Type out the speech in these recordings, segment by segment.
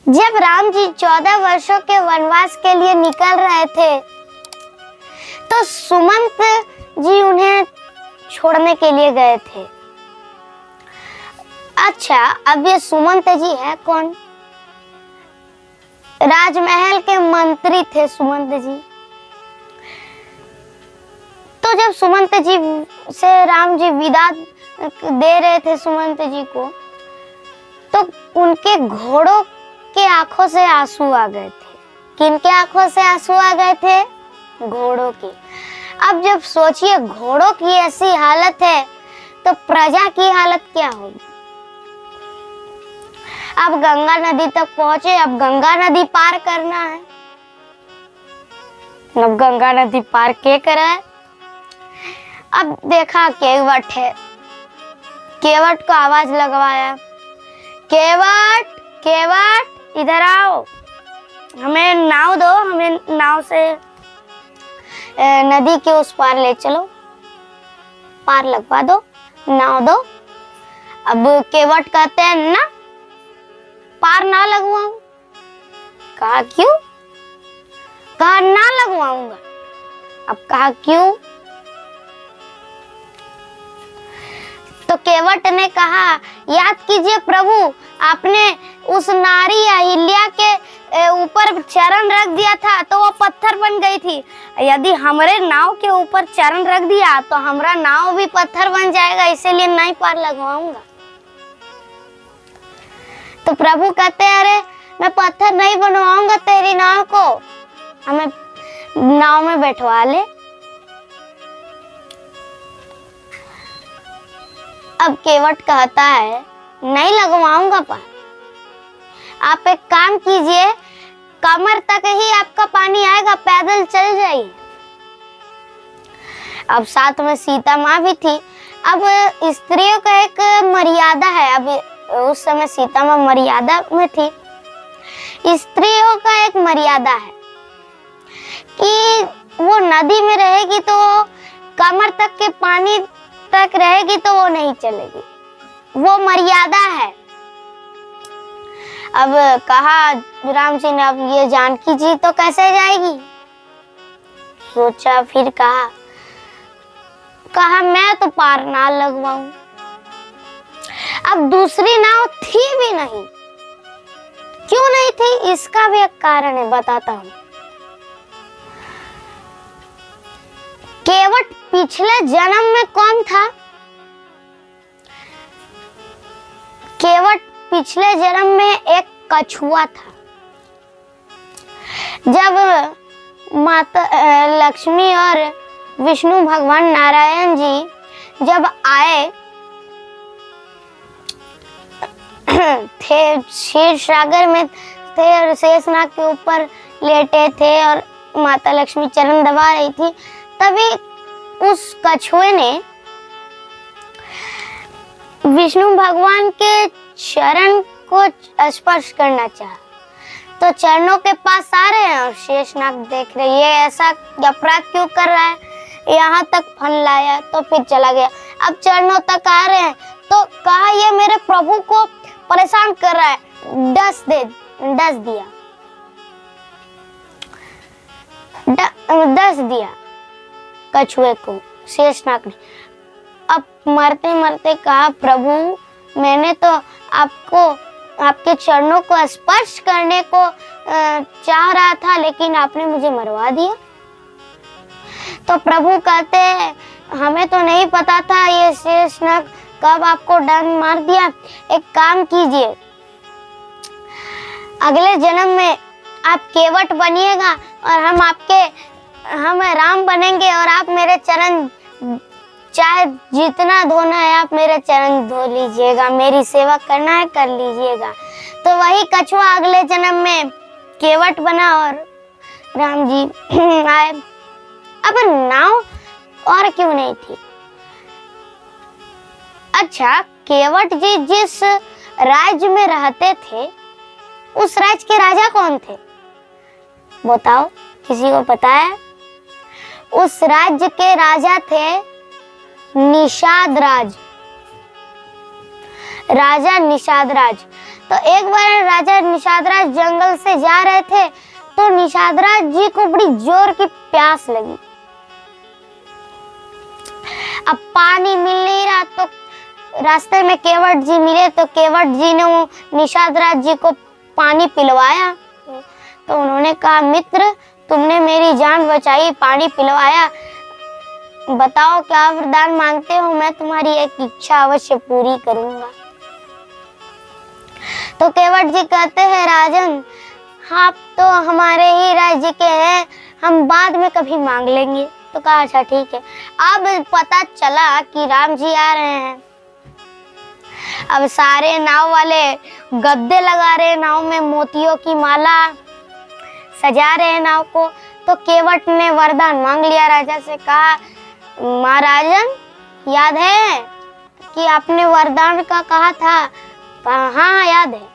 जब राम जी 14 वर्षों के वनवास के लिए निकल रहे थे तो सुमंत जी उन्हें छोड़ने के लिए गए थे। अच्छा, अब ये सुमंत जी है कौन? राजमहल के मंत्री थे सुमंत जी। तो जब सुमंत जी से राम जी विदा दे रहे थे सुमंत जी को, तो उनके घोड़ों के आंखों से आंसू आ गए थे। किनके आंखों से आंसू आ गए थे? घोड़ों की। अब जब सोचिए घोड़ों की ऐसी हालत है तो प्रजा की हालत क्या होगी? अब गंगा नदी तक पहुंचे, अब गंगा नदी पार करना है। अब गंगा नदी पार के करा है? अब देखा केवट है, केवट को आवाज लगवाया, केवट केवट इधर आओ, हमें नाव दो, हमें नाव से नदी के उस पार ले चलो, पार लगवा दो, नाव दो। अब केवट कहते हैं ना, पार ना लगवाऊं। कहा क्यों? कहा ना लगवाऊंगा। अब कहा क्यों? तो केवट ने कहा, याद कीजिए प्रभु, आपने उस नारी अहिल्या के ऊपर चरण रख दिया था तो वो पत्थर बन गई थी। यदि हमारे नाव के ऊपर चरण रख दिया तो हमारा नाव भी पत्थर बन जाएगा, इसीलिए नहीं पार लगवाऊंगा। तो प्रभु कहते हैं, अरे मैं पत्थर नहीं बनवाऊंगा तेरी नाव को, हमें नाव में बैठवा ले। अब केवट कहता है, नहीं लगवाऊंगा पार। आप एक काम कीजिए, कमर तक ही आपका पानी आएगा, पैदल चल जाइए। अब साथ में सीता माँ भी थी। अब स्त्रियों का एक मर्यादा है। अब उस समय सीता माँ मर्यादा में थी। स्त्रियों का एक मर्यादा है कि वो नदी में रहेगी तो कमर तक के पानी तक रहेगी तो वो नहीं चलेगी, वो मर्यादा है। अब कहा राम जी ने, अब ये जानकी जी तो कैसे जाएगी? सोचा, फिर कहा मैं तो पार ना लगवाऊं। अब दूसरी नाव थी भी नहीं। क्यों नहीं थी? इसका भी एक कारण है, बताता हूं। केवट पिछले जन्म में कौन था? केवट पिछले जन्म में एक कछुआ था। जब माता लक्ष्मी और विष्णु भगवान नारायण जी जब आए थे, क्षीर सागर में थे और शेषनाग के ऊपर लेटे थे और माता लक्ष्मी चरण दबा रही थी, तभी उस कछुए ने विष्णु भगवान के चरण को स्पर्श करना चाहा। तो चरणों के पास आ रहे हैं और शेषनाग देख रहे, ये ऐसा अपराध क्यों कर रहा है, यहाँ तक फन लाया, तो फिर चला गया। अब चरणों तक आ रहे हैं तो कहा, ये मेरे प्रभु को परेशान कर रहा है, डस दिया कछुए को शेषनाग ने। अब मरते मरते कहा, प्रभु मैंने तो आपको आपके चरणों को स्पर्श करने को चाह रहा था, लेकिन आपने मुझे मरवा दिया। तो प्रभु कहते हैं, हमें तो नहीं पता था ये शेषनाग कब आपको डंक मार दिया। एक काम कीजिए, अगले जन्म में आप केवट बनिएगा और हम राम बनेंगे और आप मेरे चरण, चाहे जितना धोना है आप मेरे चरण धो लीजिएगा, मेरी सेवा करना है कर लीजिएगा। तो वही कछुआ अगले जन्म में केवट बना और राम जी आए। अब नाव और क्यों नहीं थी? अच्छा, केवट जी जिस राज्य में रहते थे उस राज्य के राजा कौन थे? बताओ, किसी को पता है? उस राज्य के राजा थे निषाद राज, राजा निषाद राज। तो एक बार राजा निषाद राज जंगल से जा रहे थे, तो निषाद राज जी को बड़ी जोर की प्यास लगी। अब पानी मिल नहीं रहा, तो रास्ते में केवट जी मिले, तो केवट जी ने वो निषाद राज जी को पानी पिलवाया। तो उन्होंने कहा, मित्र तुमने मेरी जान बचाई, पानी पिलवाया, बताओ क्या वरदान मांगते हो, मैं तुम्हारी एक इच्छा अवश्य पूरी करूंगा। तो केवट जी कहते हैं, राजन आप तो हमारे ही राज्य के हैं, हम बाद में कभी मांग लेंगे। तो कहा अच्छा ठीक है। अब पता चला कि राम जी आ रहे हैं। अब सारे नाव वाले गद्दे लगा रहे, नाव में मोतियों की माला सजा रहे नाव को। तो केवट ने वरदान मांग लिया राजा से, कहा महाराजन याद है कि आपने वरदान का कहा था? हाँ याद है।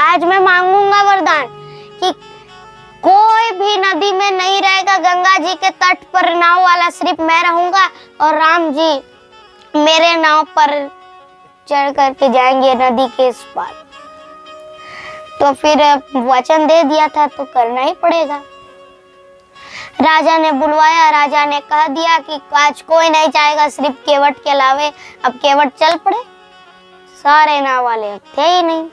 आज मैं मांगूंगा वरदान कि कोई भी नदी में नहीं रहेगा, गंगा जी के तट पर नाव वाला सिर्फ मैं रहूंगा और राम जी मेरे नाव पर चढ़ करके जाएंगे नदी के इस पार। तो फिर वचन दे दिया था तो करना ही पड़ेगा। राजा ने बुलवाया, राजा ने कह दिया कि आज कोई नहीं जाएगा सिर्फ केवट के अलावे। अब केवट चल पड़े, सारे नाव वाले थे ही नहीं,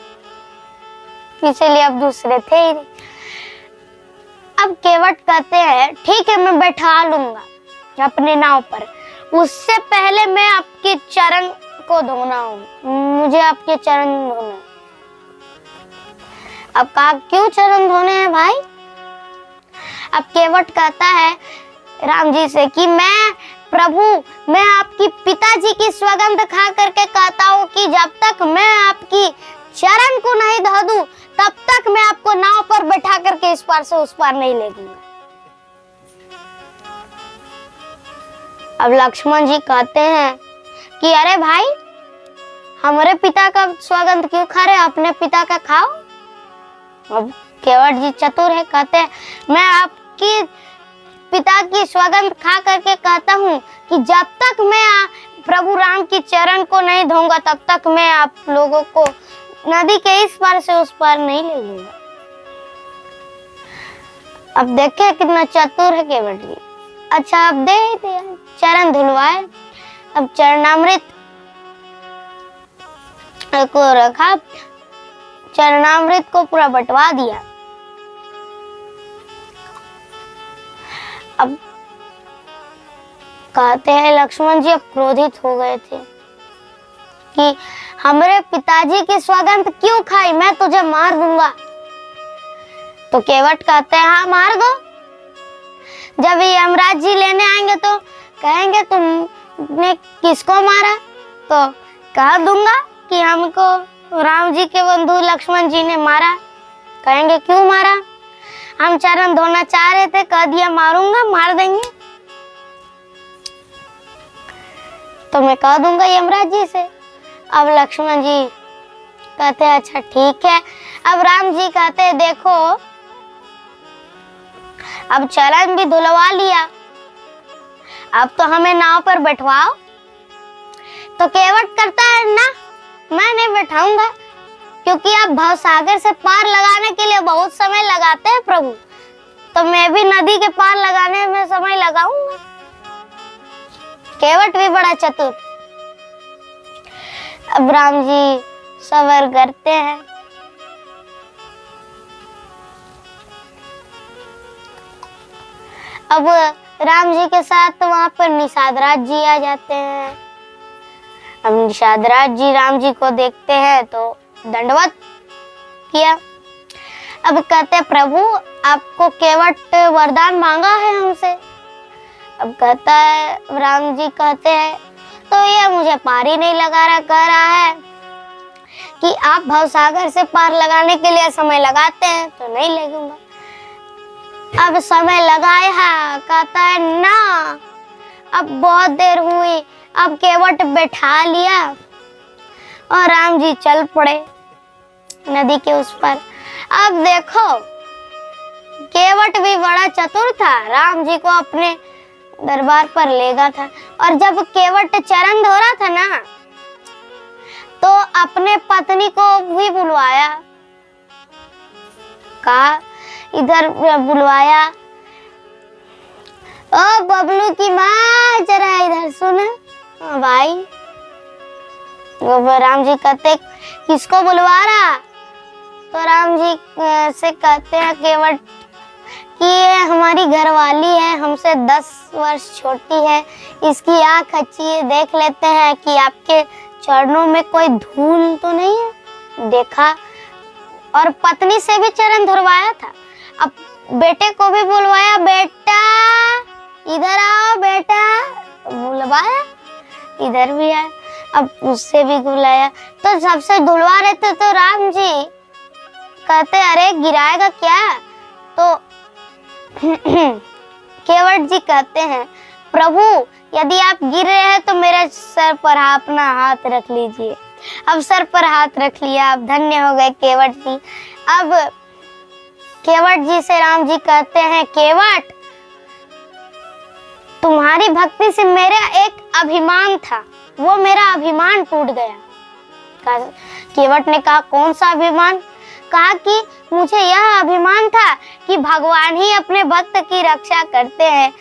इसलिए अब दूसरे थे ही नहीं। अब केवट कहते हैं ठीक है मैं बैठा लूंगा अपने नाव पर, उससे पहले मैं आपके चरण को धोना हूँ, मुझे आपके चरण धोना। अब कहा क्यों चरण धोने हैं भाई? अब केवट कहता है राम जी से कि मैं प्रभु, मैं आपकी पिताजी की सौगंध खा करके कहता हूँ कि जब तक मैं आपकी चरण को नहीं धो दूं तब तक मैं आपको नाव पर बैठा करके इस पार से उस पार नहीं ले दूंगा। अब लक्ष्मण जी कहते हैं कि अरे भाई हमारे पिता का सौगंध क्यों खा रहे, अपने पिता का खाओ। अब केवट जी चतुर है, कहते हैं मैं आपकी पिता की सौगंध खा करके कहता हूँ कि जब तक मैं प्रभु राम की चरण को नहीं धोऊंगा तब तक मैं आप लोगों को नदी के इस पार से उस पार नहीं ले जाऊंगा। अब देखे कितना चतुर है केवट जी। अच्छा अब दे दिया, चरण धुलवाए। अब चरणामृत को रखा, चरणामृत को पूरा बंटवा दिया। अब कहते हैं लक्ष्मण जी अब क्रोधित हो गए थे कि हमारे पिताजी की सौगंध क्यों खाई, मैं तुझे मार दूंगा। तो केवट कहते हैं हाँ मार दो, जब यमराज जी लेने आएंगे तो कहेंगे तुमने किसको मारा, तो कह दूंगा कि हमको राम जी के बंधु लक्ष्मण जी ने मारा। कहेंगे क्यों मारा, हम चरण धोना चाह रहे थे, कह दिया मारूंगा, मार देंगे। तो मैं कह दूंगा यमराज जी से। अब लक्ष्मण जी कहते हैं अच्छा ठीक है। अब राम जी कहते हैं देखो अब चरण भी धुलवा लिया, अब तो हमें नाव पर बैठवाओ। तो केवट करता है ना मैं नहीं बैठाऊंगा, क्योंकि आप भवसागर से पार लगाने के लिए बहुत समय लगाते हैं प्रभु, तो मैं भी नदी के पार लगाने में समय लगाऊंगा। केवट भी बड़ा चतुर। अब राम जी सबर करते हैं। अब राम जी के साथ वहां पर निषाद राज जी आ जाते हैं। अब निषाद राज जी राम जी को देखते हैं तो दंडवत किया। अब कहते हैं प्रभु आपको केवट वरदान मांगा है हमसे। अब कहता है राम जी कहते हैं तो ये मुझे पार ही नहीं लगा रहा, कह रहा है कि आप भवसागर से पार लगाने के लिए समय लगाते हैं तो नहीं लगूंगा। अब समय लगाया, कहता है ना अब बहुत देर हुई। अब केवट बैठा लिया और राम जी चल पड़े नदी के उस पर। अब देखो केवट भी बड़ा चतुर था, राम जी को अपने दरबार पर ले गया था। और जब केवट चरण धो रहा था ना, तो अपने पत्नी को भी बुलवाया, कहा इधर बुलवाया, ओ बबलू की माँ जरा इधर सुन। भाई राम जी कहते किसको बुलवा रहा? तो राम जी से कहते हैं केवट कि ये हमारी घरवाली है, हमसे 10 वर्ष छोटी है, इसकी आंख अच्छी है, देख लेते हैं कि आपके चरणों में कोई धूल तो नहीं है। देखा और पत्नी से भी चरण धुलवाया था। अब बेटे को भी बुलवाया, बेटा इधर आओ बेटा, बुलवाया, इधर भी आया। अब उससे भी बुलाया, तो सबसे धुलवा रहे थे। तो राम जी कहते अरे गिराएगा क्या? तो केवट जी कहते हैं प्रभु यदि आप गिर रहे हैं तो मेरे सर पर अपना हाथ रख लीजिए। अब सर पर हाथ रख लिया, अब धन्य हो गए केवट जी। अब केवट जी से राम जी कहते हैं केवट तुम्हारी भक्ति से मेरा एक अभिमान था, वो मेरा अभिमान टूट गया। केवट ने कहा कौन सा अभिमान? कहा कि मुझे यह अभिमान था कि भगवान ही अपने भक्त की रक्षा करते हैं,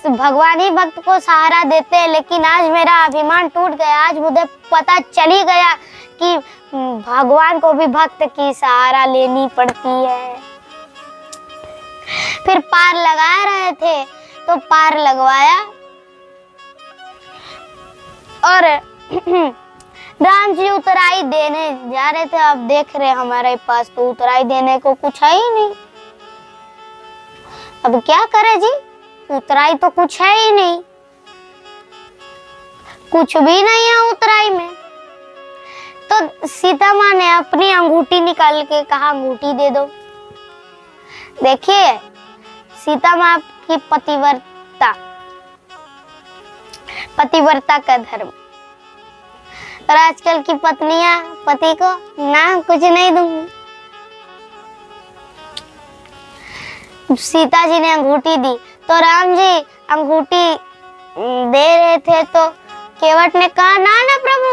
भगवान ही भक्त को सहारा देते हैं, लेकिन आज मेरा अभिमान टूट गया। आज मुझे पता चली गया कि भगवान को भी भक्त की सहारा लेनी पड़ती है। फिर पार लगा रहे थे तो पार लगवाया और राम जी उतराई देने जा रहे थे। अब देख रहे हमारे पास तो उतराई देने को कुछ है ही नहीं। अब क्या करे जी, उतराई तो कुछ है ही नहीं, कुछ भी नहीं है उतराई में। तो सीता माँ ने अपनी अंगूठी निकाल के कहा अंगूठी दे दो। देखिए सीता माँ की पतिव्रता का धर्म। और आजकल की पत्नियां पति को ना कुछ नहीं दूंगी। सीता जी ने अंगूठी दी तो राम जी अंगूठी दे रहे थे तो केवट ने कहा ना ना प्रभु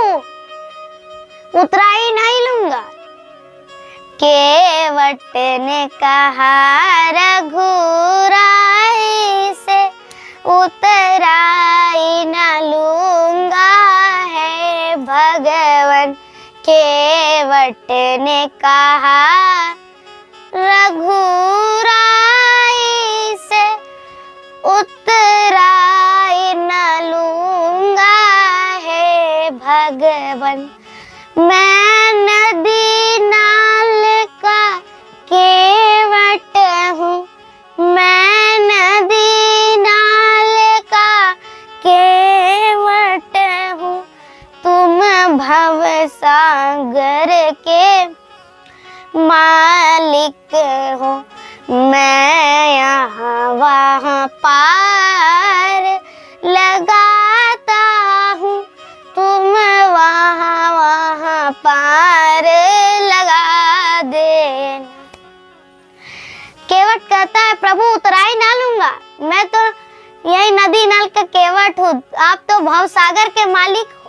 उतराई नहीं लूंगा। केवट ने कहा रघुराई से उतराई न लूंगा है भगवान। केवट ने कहा रघुराई से उतराई न लूंगा है भगवान। मैं नदी नाल का केवट हूँ, मैं नदी नाल का केवट हूँ, तुम भव सागर के मालिक हो। मैं यहाँ वहाँ पार लगाता हूँ, तुम वहाँ वहाँ पार लगा देना। केवट कहता है प्रभु उतराई ना लूंगा, मैं तो यही नदी नाल का केवट हूँ, आप तो भवसागर के मालिक हो।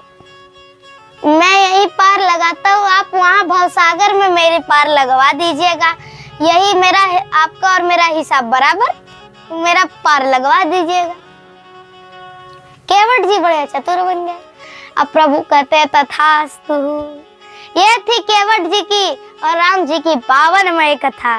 मैं यही पार लगाता हूँ, आप वहाँ भवसागर में मेरे पार लगवा दीजिएगा। यही मेरा आपका और मेरा हिसाब बराबर, मेरा पार लगवा दीजिएगा। केवट जी बड़े चतुर बन गए। अब प्रभु कहते हैं तथास्तु। ये थी केवट जी की और राम जी की पावनमय कथा।